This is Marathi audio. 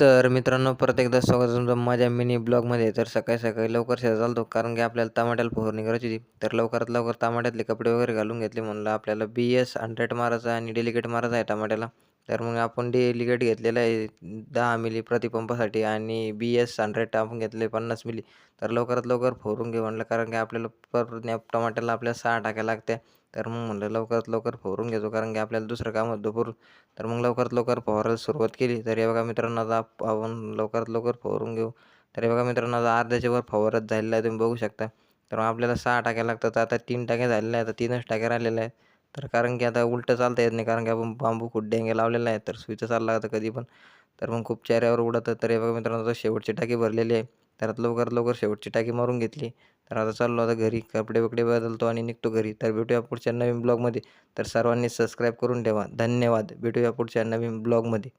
तर मित्रांनो, परत एकदा स्वागत आहे तुमचं माझ्या मिनी ब्लॉगमध्ये. तर सकाळी लवकर शेतात चालतो, कारण की आपल्याला टमाट्याला फवारणी करायची होती. तर लवकरात लवकर टमाट्यातले कपडे वगैरे घालून घेतले. म्हणलं आपल्याला BS 100 मारायचा आहे आणि डेलिकेट मारायचा आहे टमाट्याला. तर मग आपण डेलिकेट घेतलेलं आहे 10 मिली प्रतिपंपासाठी आणि BS 100 आपण घेतले 50 मिली. तर लवकरात लवकर फवारून घेऊ म्हणलं, कारण की आपल्याला परत टमाट्याला आपल्याला 6 टाक्या लागत्या. तर मग म्हणलं लवकरात लवकर फवारून घेतो, कारण की आपल्याला दुसरं काम होतं भरपूर. तर मग लवकरात लवकर फवारायला सुरुवात केली. तर हे बघा मित्रांनो, आता आपण लवकरात लवकर फवारून घेऊ. तर हे बघा मित्रांनो, आता अर्ध्याच्या वर फवारत झालेला आहे, तुम्ही बघू शकता. तर मग आपल्याला 6 टाक्या लागतात. आता 3 टाक्या झालेल्या आहेत, आता 3च टाक्या राहिलेल्या आहेत. तर कारण की आता उलटं चालता येत नाही, कारण की आपण बांबू खुड्ड्यांगे लावलेला आहे, तर सुईचं चाललं लागतं कधी पण. तर मग खूप चेहऱ्यावर उडतं. तर हे बघा मित्रांनो, आता शेवटची टाकी भरलेली आहे. तर आता लवकरात लवकर शेवटची टाकी मारून घेतली. तर आता चाललो आता घरी, कपडे-वपडे बदलतो आणि निघतो घरी. तर भेटूया पुढच्या नवीन ब्लॉगमध्ये. तर सर्वांनी सबस्क्राईब करून ठेवा. धन्यवाद. भेटूया पुढच्या नवीन ब्लॉगमध्ये.